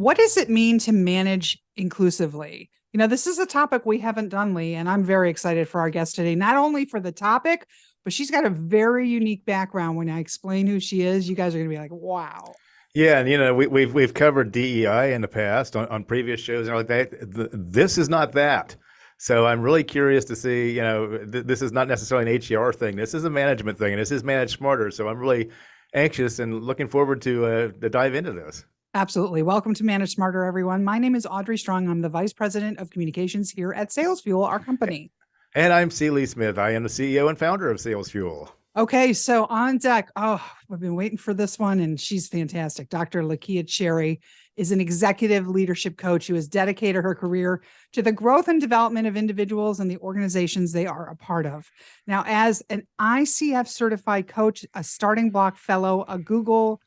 What does it mean to manage inclusively? This is a topic we haven't done, Lee, and I'm very excited for our guest today, not only for the topic, but she's got a very unique background. When I explain who she is, you guys are going to be like, wow. Yeah, and we've covered DEI in the past on previous shows and like that. This is not that. So I'm really curious to see. This is not necessarily an HER thing. This is a management thing, and this is managed smarter. So I'm really anxious and looking forward to dive into this. Absolutely. Welcome to Manage Smarter, everyone. My name is Audrey Strong. I'm the Vice President of Communications here at Sales Fuel, our company. And I'm C. Lee Smith. I am the CEO and founder of Sales Fuel. Okay, so on deck, we've been waiting for this one, and she's fantastic. Dr. Lakeya Cherry is an executive leadership coach who has dedicated her career to the growth and development of individuals and the organizations they are a part of. Now, as an ICF certified coach, a StartingBloc fellow, a Google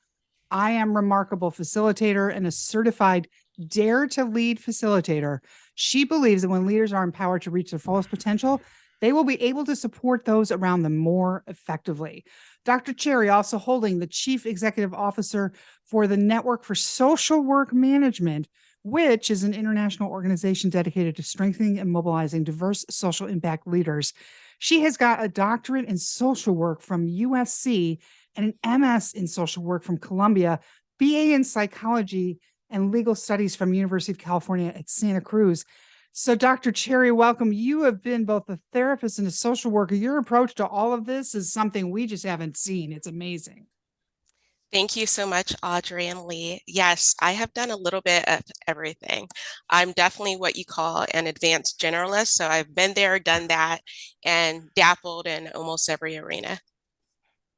I Am Remarkable facilitator, and a certified Dare to Lead facilitator, she believes that when leaders are empowered to reach their fullest potential, they will be able to support those around them more effectively. Dr. Cherry, also holding the Chief Executive Officer for the Network for Social Work Management, which is an international organization dedicated to strengthening and mobilizing diverse social impact leaders. She has got a doctorate in social work from USC and an MS in social work from Columbia, BA in psychology and legal studies from University of California at Santa Cruz. So, Dr. Cherry, welcome. You have been both a therapist and a social worker. Your approach to all of this is something we just haven't seen. It's amazing. Thank you so much, Audrey and Lee. Yes, I have done a little bit of everything. I'm definitely what you call an advanced generalist. So I've been there, done that, and dappled in almost every arena.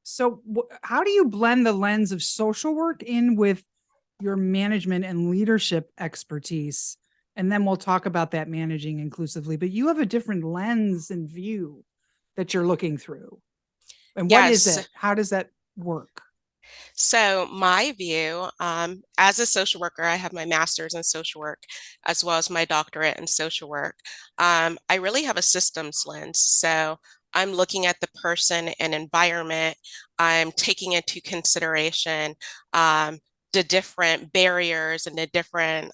So how do you blend the lens of social work in with your management and leadership expertise? And then we'll talk about that managing inclusively, but you have a different lens and view that you're looking through. And what is it? How does that work? So my view, as a social worker, I have my master's in social work, as well as my doctorate in social work. I really have a systems lens. So I'm looking at the person and environment. I'm taking into consideration the different barriers and the different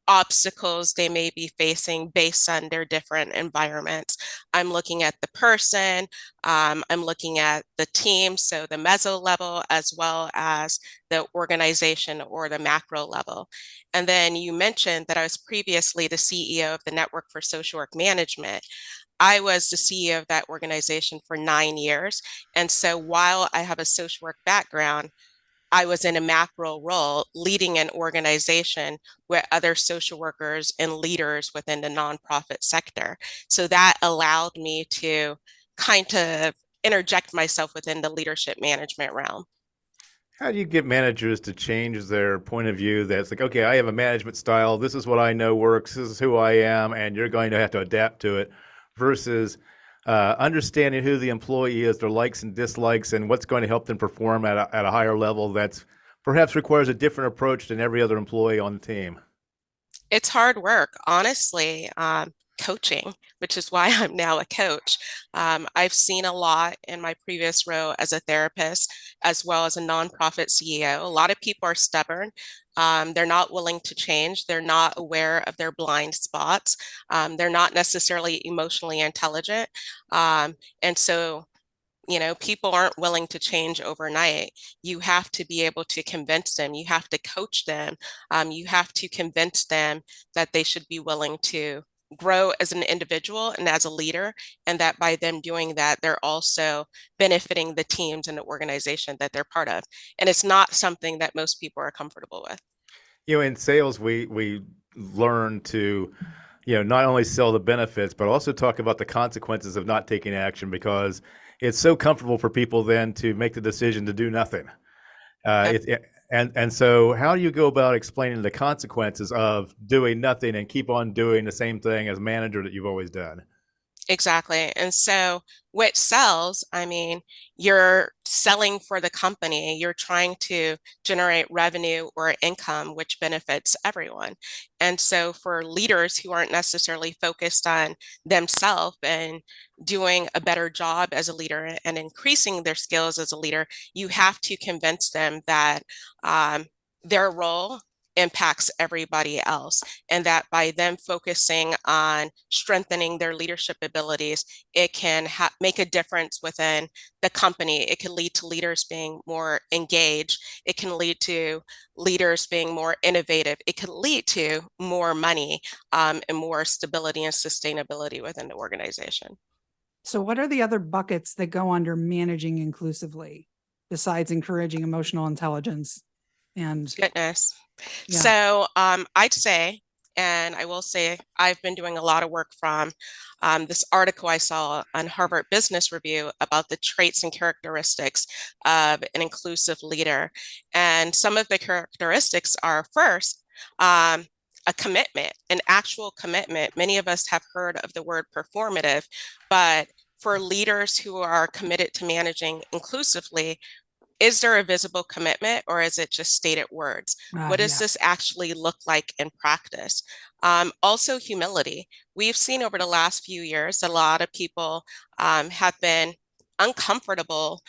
obstacles they may be facing based on their different environments. I'm looking at the person, I'm looking at the team, so the meso level, as well as the organization or the macro level. And then you mentioned that I was previously the CEO of the Network for Social Work Management. I was the CEO of that organization for 9 years. And so while I have a social work background, I was in a macro role leading an organization with other social workers and leaders within the nonprofit sector. So that allowed me to kind of interject myself within the leadership management realm. How do you get managers to change their point of view that's like, okay, I have a management style. This is what I know works. This is who I am. And you're going to have to adapt to it versus understanding who the employee is, their likes and dislikes, and what's going to help them perform at a higher level that's perhaps requires a different approach than every other employee on the team. It's hard work, honestly. Coaching, which is why I'm now a coach. I've seen a lot in my previous role as a therapist, as well as a nonprofit CEO. A lot of people are stubborn. They're not willing to change. They're not aware of their blind spots. They're not necessarily emotionally intelligent. And so people aren't willing to change overnight. You have to be able to convince them. You have to coach them. You have to convince them that they should be willing to grow as an individual and as a leader, and that by them doing that, they're also benefiting the teams and the organization that they're part of. And it's not something that most people are comfortable with. In sales, we learn to, not only sell the benefits, but also talk about the consequences of not taking action because it's so comfortable for people then to make the decision to do nothing. And so how do you go about explaining the consequences of doing nothing and keep on doing the same thing as manager that you've always done? Exactly. And so what sells, you're selling for the company, you're trying to generate revenue or income, which benefits everyone. And so for leaders who aren't necessarily focused on themselves and doing a better job as a leader and increasing their skills as a leader, you have to convince them that their role impacts everybody else, and that by them focusing on strengthening their leadership abilities, it can make a difference within the company. It can lead to leaders being more engaged. It can lead to leaders being more innovative. It can lead to more money and more stability and sustainability within the organization. So what are the other buckets that go under managing inclusively besides encouraging emotional intelligence? And Goodness. yeah. So I'd say, and I will say, I've been doing a lot of work from this article I saw on Harvard Business Review about the traits and characteristics of an inclusive leader. And some of the characteristics are first, a commitment, an actual commitment. Many of us have heard of the word performative, but for leaders who are committed to managing inclusively, is there a visible commitment, or is it just stated words? What does this actually look like in practice? Also, humility. We've seen over the last few years, a lot of people have been uncomfortable,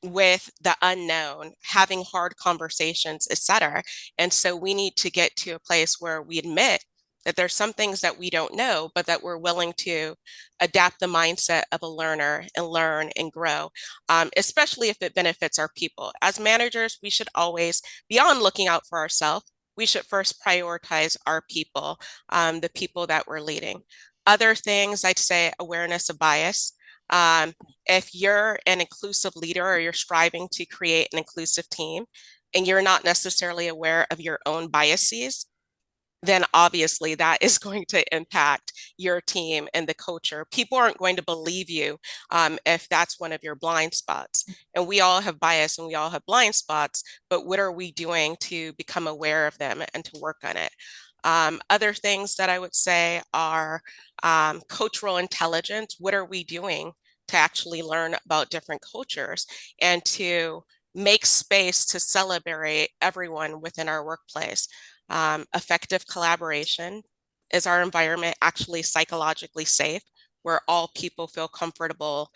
with the unknown, having hard conversations, etc. And so we need to get to a place where we admit that there's some things that we don't know, but that we're willing to adapt the mindset of a learner and learn and grow, especially if it benefits our people. As managers, we should always, beyond looking out for ourselves, we should first prioritize our people, the people that we're leading. Other things, I'd say awareness of bias. If you're an inclusive leader or you're striving to create an inclusive team and you're not necessarily aware of your own biases, then obviously that is going to impact your team and the culture. People aren't going to believe you if that's one of your blind spots. And we all have bias and we all have blind spots, but what are we doing to become aware of them and to work on it? Other things that I would say are cultural intelligence. What are we doing to actually learn about different cultures and to make space to celebrate everyone within our workplace? Effective collaboration. Is our environment actually psychologically safe, where all people feel comfortable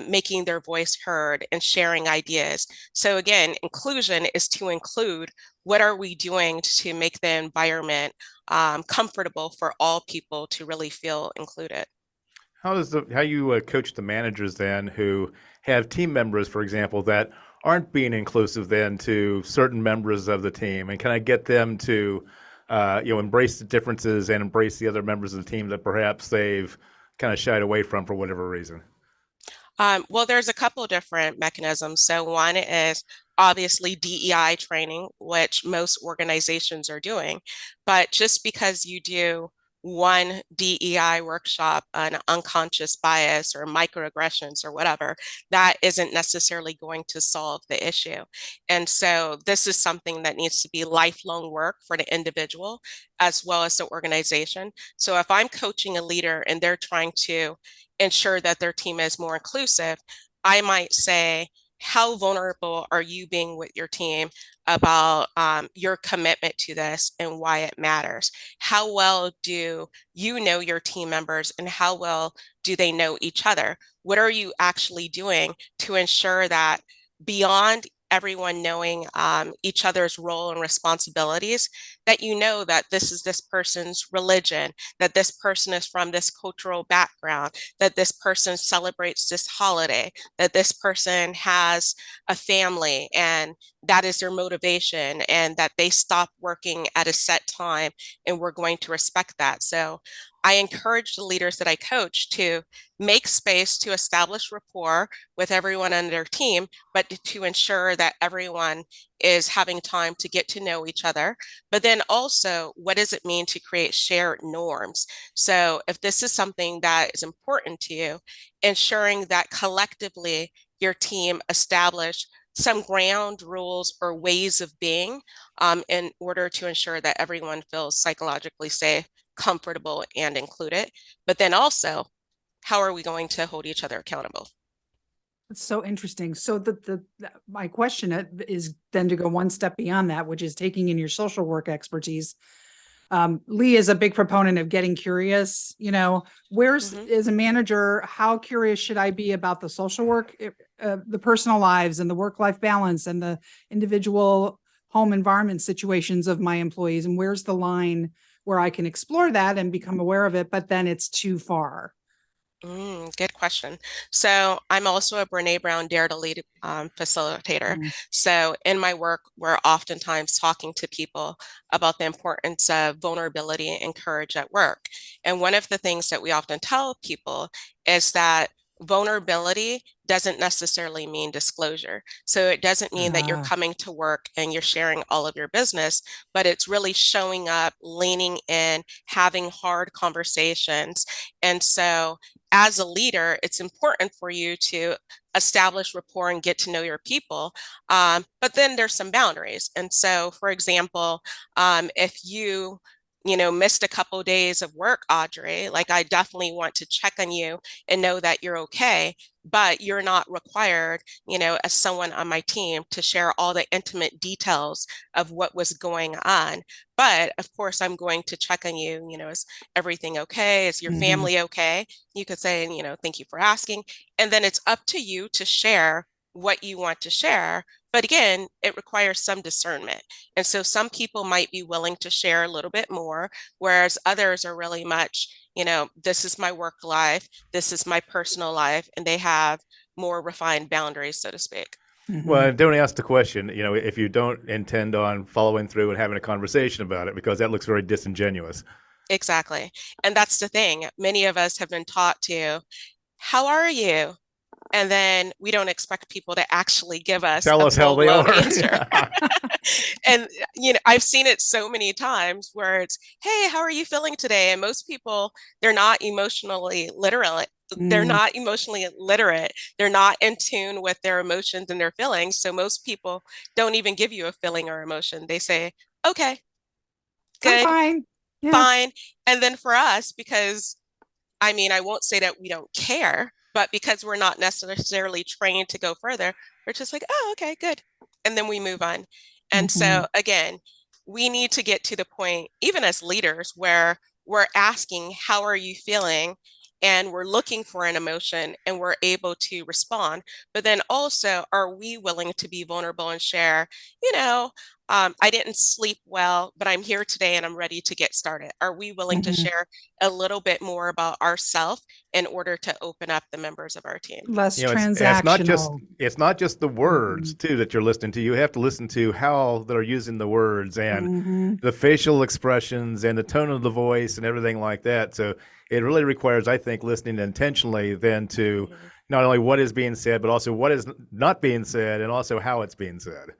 making their voice heard and sharing ideas? So again, inclusion is to include. What are we doing to make the environment comfortable for all people to really feel included? How you coach the managers then who have team members, for example, that aren't being inclusive then to certain members of the team, and can I get them to embrace the differences and embrace the other members of the team that perhaps they've kind of shied away from for whatever reason? Well, there's a couple different mechanisms. So one is obviously DEI training, which most organizations are doing. But just because you do one DEI workshop on unconscious bias or microaggressions or whatever, that isn't necessarily going to solve the issue. And so this is something that needs to be lifelong work for the individual as well as the organization. So if I'm coaching a leader and they're trying to ensure that their team is more inclusive, I might say, how vulnerable are you being with your team about your commitment to this and why it matters? How well do you know your team members and how well do they know each other? What are you actually doing to ensure that beyond everyone knowing each other's role and responsibilities, that you know that this is this person's religion, that this person is from this cultural background, that this person celebrates this holiday, that this person has a family and that is their motivation, and that they stop working at a set time and we're going to respect that. So I encourage the leaders that I coach to make space to establish rapport with everyone on their team, but to ensure that everyone is having time to get to know each other. But then also, what does it mean to create shared norms? So if this is something that is important to you, ensuring that collectively your team establish some ground rules or ways of being in order to ensure that everyone feels psychologically safe, comfortable, and included. But then also, how are we going to hold each other accountable? It's so interesting. So my question is then to go one step beyond that, which is taking in your social work expertise. Lee is a big proponent of getting curious. As a manager, how curious should I be about the social work, the personal lives and the work-life balance and the individual home environment situations of my employees, and where's the line where I can explore that and become aware of it, but then it's too far? Good question. So I'm also a Brene Brown Dare to Lead facilitator. Mm. So in my work, we're oftentimes talking to people about the importance of vulnerability and courage at work. And one of the things that we often tell people is that vulnerability doesn't necessarily mean disclosure. So it doesn't mean that you're Ah. coming to work and you're sharing all of your business, but it's really showing up, leaning in, having hard conversations. And so as a leader, it's important for you to establish rapport and get to know your people. But then there's some boundaries. And so, for example, if you missed a couple of days of work, Audrey, like I definitely want to check on you and know that you're okay, but you're not required, as someone on my team to share all the intimate details of what was going on. But of course, I'm going to check on you, is everything okay? Is your Mhm. family okay? You could say, thank you for asking. And then it's up to you to share what you want to share. But again, it requires some discernment. And so some people might be willing to share a little bit more, whereas others are really much, this is my work life, this is my personal life, and they have more refined boundaries, so to speak. Mhm. Well, don't ask the question, if you don't intend on following through and having a conversation about it, because that looks very disingenuous. Exactly. And that's the thing. Many of us have been taught to, how are you? And then we don't expect people to actually give us Tell a us how they full-blown are. answer. And I've seen it so many times where it's, hey, how are you feeling today? And most people, they're not emotionally literate. They're Mm. not emotionally literate. They're not in tune with their emotions and their feelings. So most people don't even give you a feeling or emotion. They say, okay, I'm good, fine. Yeah. fine. And then for us, because I won't say that we don't care, but because we're not necessarily trained to go further, we're just like, oh, okay, good. And then we move on. And Mhm. so again, we need to get to the point, even as leaders, where we're asking, how are you feeling? And we're looking for an emotion and we're able to respond. But then also, are we willing to be vulnerable and share, I didn't sleep well, but I'm here today and I'm ready to get started. Are we willing to Mhm. share a little bit more about ourselves in order to open up the members of our team? Less It's transactional. not just the words Mhm. too that you're listening to. You have to listen to how they're using the words and Mhm. the facial expressions and the tone of the voice and everything like that. So it really requires, I think, listening intentionally then to Mhm. not only what is being said, but also what is not being said and also how it's being said.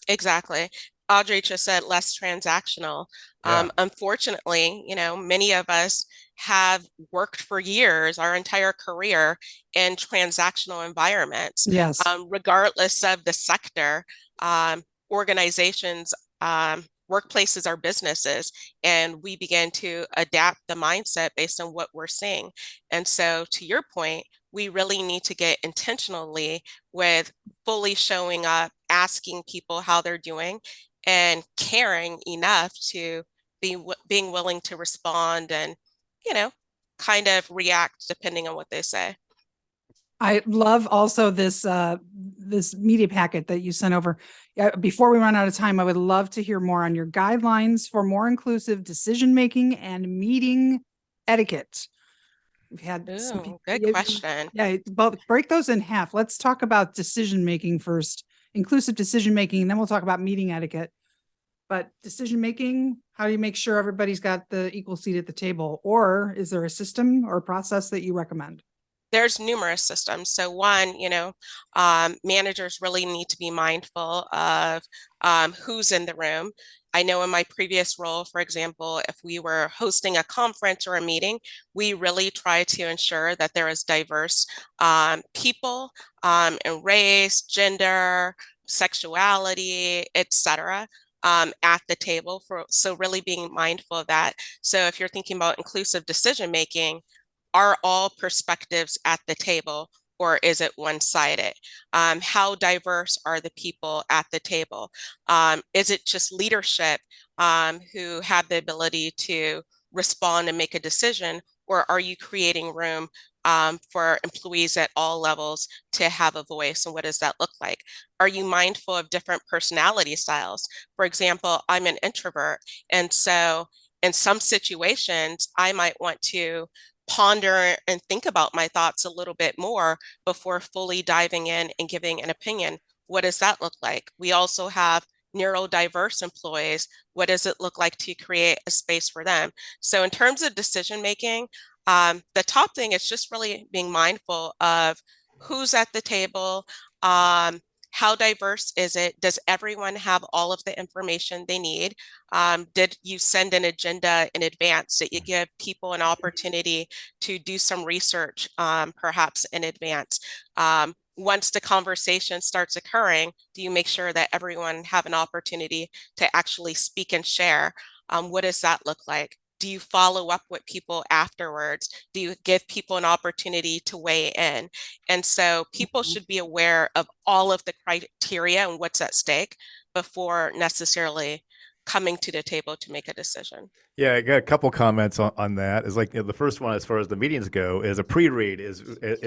Exactly. Audrey just said less transactional. Yeah. Unfortunately, many of us have worked for years, our entire career in transactional environments, Yes. regardless of the sector, organizations, workplaces are businesses, and we begin to adapt the mindset based on what we're seeing. And so, to your point, we really need to get intentionally with fully showing up, asking people how they're doing, and caring enough to being willing to respond and, you know, kind of react depending on what they say. I love also this media packet that you sent over. Before we run out of time, I would love to hear more on your guidelines for more inclusive decision making and meeting etiquette. We've had some Ooh, people. good question. Yeah, both break those in half. Let's talk about decision making first, inclusive decision making, and then we'll talk about meeting etiquette. But decision making, how do you make sure everybody's got the equal seat at the table? Or is there a system or process that you recommend? There's numerous systems. So one, managers really need to be mindful of who's in the room. I know in my previous role, for example, if we were hosting a conference or a meeting, we really try to ensure that there is diverse people in race, gender, sexuality, etc. At the table so really being mindful of that. So if you're thinking about inclusive decision making, are all perspectives at the table, or is it one-sided? How diverse are the people at the table? Is it just leadership who have the ability to respond and make a decision, or are you creating room for employees at all levels to have a voice? And what does that look like? Are you mindful of different personality styles? For example, I'm an introvert. And so in some situations, I might want to ponder and think about my thoughts a little bit more before fully diving in and giving an opinion. What does that look like? We also have neurodiverse employees. What does it look like to create a space for them? So in terms of decision making, the top thing is just really being mindful of who's at the table, how diverse is it? Does everyone have all of the information they need? Did you send an agenda in advance? Did you give people an opportunity to do some research, perhaps in advance? Once the conversation starts occurring, do you make sure that everyone have an opportunity to actually speak and share? What does that look like? Do you follow up with people afterwards? Do you give people an opportunity to weigh in? And so people should be aware of all of the criteria and what's at stake before necessarily coming to the table to make a decision. Yeah, I got a couple comments on that. Is like, the first one, as far as the meetings go, is a pre-read is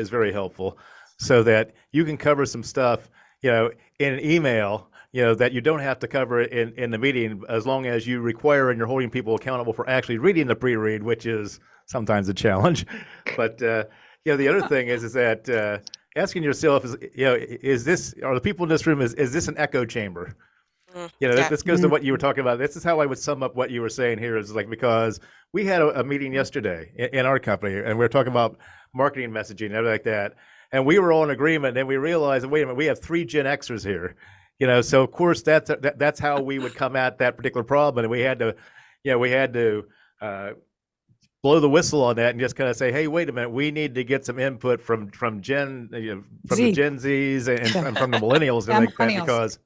very helpful, so that you can cover some stuff, in an email, that you don't have to cover in the meeting, as long as you require and you're holding people accountable for actually reading the pre-read, which is sometimes a challenge. But the other thing is that asking yourself are the people in this room, is this an echo chamber? Yeah. This goes to what you were talking about. This is how I would sum up what you were saying here, is like, because we had a meeting yesterday in our company, and we were talking about marketing messaging and everything like that. And we were all in agreement, and we realized, wait a minute, we have 3 Gen Xers here. So of course that's how we would come at that particular problem. And we had to blow the whistle on that and just kind of say, hey, wait a minute, we need to get some input from the Gen Zs and from the millennials and like that, because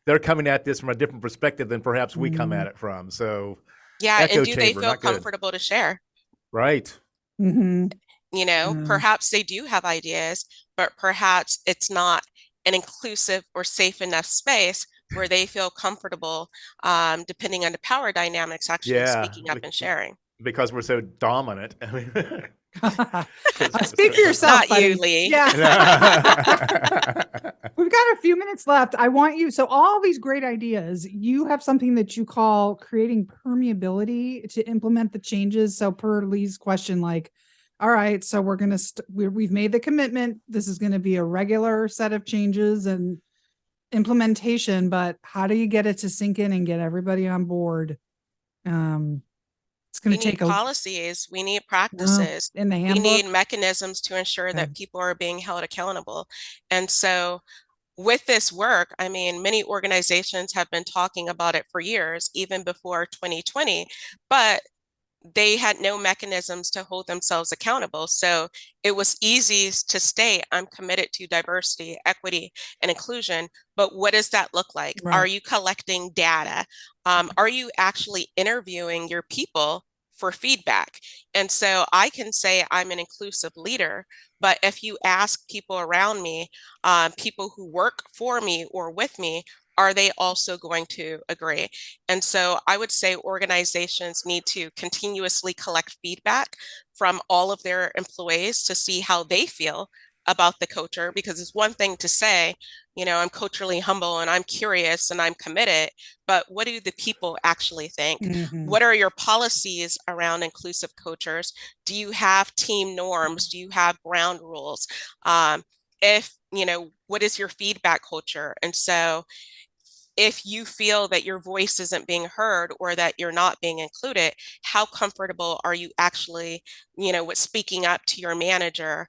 they're coming at this from a different perspective than perhaps we come at it from. So yeah, and do they feel comfortable to share? Right. Perhaps they do have ideas, but perhaps it's not an inclusive or safe enough space where they feel comfortable, depending on the power dynamics, actually speaking up and sharing. Because we're so dominant. Speak for yourself, not buddy. you, Lee. Yeah. We've got a few minutes left. I want you, so all these great ideas, you have something that you call creating permeability to implement the changes. So per Lee's question, like, all right, so we're going to, we've made the commitment. This is going to be a regular set of changes and implementation, but how do you get it to sink in and get everybody on board? It's going to take policies. We need practices. In the handbook. We need mechanisms to ensure that people are being held accountable. And so with this work, I mean, many organizations have been talking about it for years, even before 2020, but they had no mechanisms to hold themselves accountable. So it was easy to state, I'm committed to diversity, equity, and inclusion. But what does that look like? Right. Are you collecting data? Are you actually interviewing your people for feedback? And so I can say I'm an inclusive leader, but if you ask people around me, people who work for me or with me, are they also going to agree? And so I would say organizations need to continuously collect feedback from all of their employees to see how they feel about the culture, because it's one thing to say, I'm culturally humble and I'm curious and I'm committed, but what do the people actually think? What are your policies around inclusive cultures? Do you have team norms? Do you have ground rules? What is your feedback culture? And so if you feel that your voice isn't being heard or that you're not being included, how comfortable are you actually, with speaking up to your manager?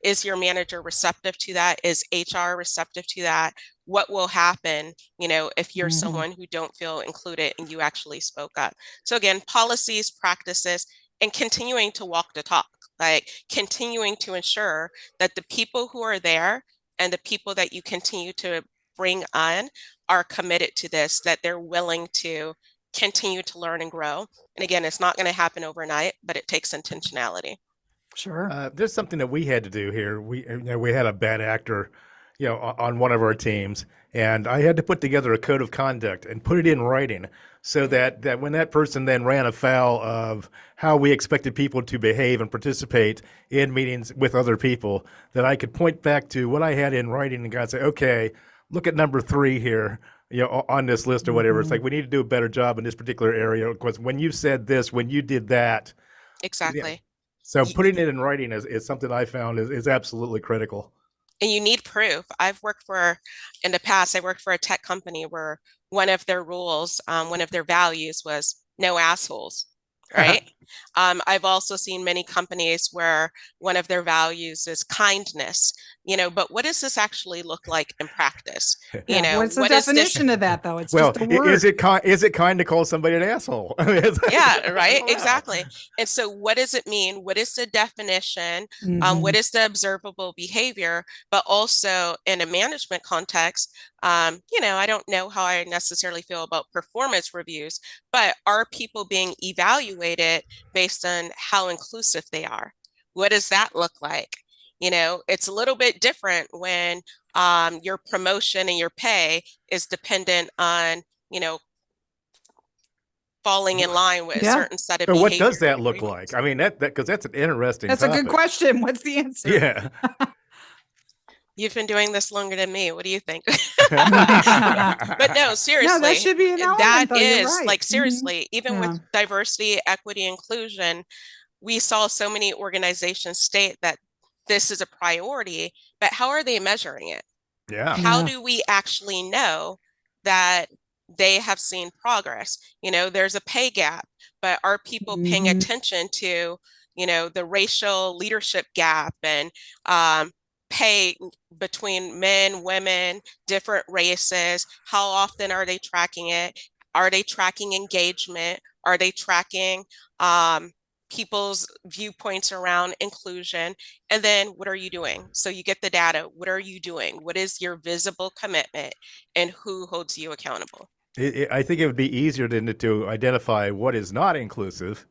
Is your manager receptive to that? Is HR receptive to that? What will happen, if you're someone who don't feel included and you actually spoke up? So again, policies, practices, and continuing to walk the talk, like continuing to ensure that the people who are there and the people that you continue to bring on are committed to this, that they're willing to continue to learn and grow. And again, it's not going to happen overnight, but it takes intentionality. Sure. There's something that we had to do here. We had a bad actor, on one of our teams, and I had to put together a code of conduct and put it in writing so that when that person then ran afoul of how we expected people to behave and participate in meetings with other people, that I could point back to what I had in writing and say, okay, look at number 3 here, on this list or whatever. It's like, we need to do a better job in this particular area because when you said this, when you did that. Exactly. Yeah. So putting it in writing is something I found is absolutely critical. And you need proof. In the past, I worked for a tech company where one of their rules, one of their values was no assholes, right? I've also seen many companies where one of their values is kindness, but what does this actually look like in practice? What's the definition of that, though? It's well, just a word. Is it kind to call somebody an asshole? Yeah, right. Exactly. And so what does it mean? What is the definition? What is the observable behavior? But also in a management context, I don't know how I necessarily feel about performance reviews, but are people being evaluated based on how inclusive they are? What does that look like? It's a little bit different when your promotion and your pay is dependent on, falling in line with a certain set of so behaviors. What does that look like? I mean, because that's an interesting That's topic. a good question. What's the answer? Yeah. You've been doing this longer than me. What do you think? But no, seriously. No, that should be an element, that though. You're is right. like, seriously, even with diversity, equity, inclusion, we saw so many organizations state that this is a priority, but how are they measuring it? Yeah. How do we actually know that they have seen progress? There's a pay gap, but are people paying attention to, the racial leadership gap and pay between men, women, different races? How often are they tracking it? Are they tracking engagement? Are they tracking people's viewpoints around inclusion? And then what are you doing? So you get the data. What are you doing? What is your visible commitment, and who holds you accountable? I think it would be easier to identify what is not inclusive,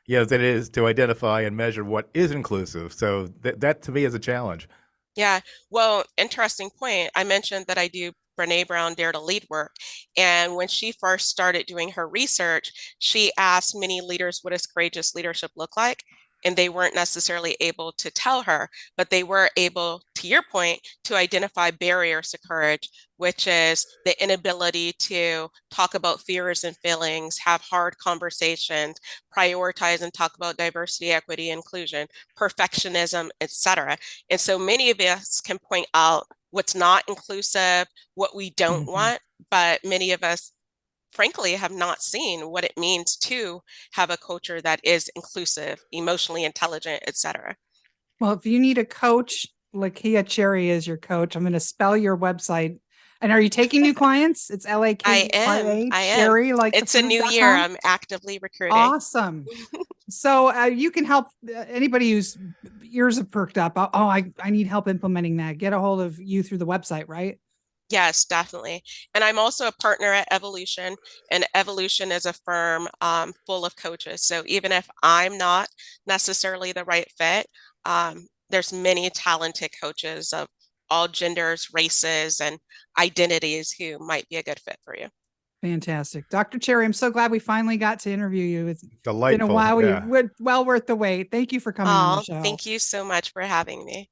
than it is to identify and measure what is inclusive. So that to me is a challenge. Yeah, well, interesting point. I mentioned that I do Brene Brown Dare to Lead work. And when she first started doing her research, she asked many leaders, what does courageous leadership look like? And they weren't necessarily able to tell her, but they were able, to your point, to identify barriers to courage, which is the inability to talk about fears and feelings, have hard conversations, prioritize and talk about diversity, equity, inclusion, perfectionism, etc. And so many of us can point out what's not inclusive, what we don't want, but many of us, frankly, have not seen what it means to have a culture that is inclusive, emotionally intelligent, etc. Well, if you need a coach, Lakeya Cherry is your coach. I'm going to spell your website. And are you taking new clients? It's Lakeya Cherry. Like, it's a new year. I'm actively recruiting. Awesome. So you can help anybody whose ears have perked up. Oh, I need help implementing that. Get a hold of you through the website, right? Yes, definitely. And I'm also a partner at Evolution, and Evolution is a firm full of coaches. So even if I'm not necessarily the right fit, there's many talented coaches of all genders, races, and identities who might be a good fit for you. Fantastic. Dr. Cherry, I'm so glad we finally got to interview you. It's delightful. Been a while. Well worth the wait. Thank you for coming on the show. Thank you so much for having me.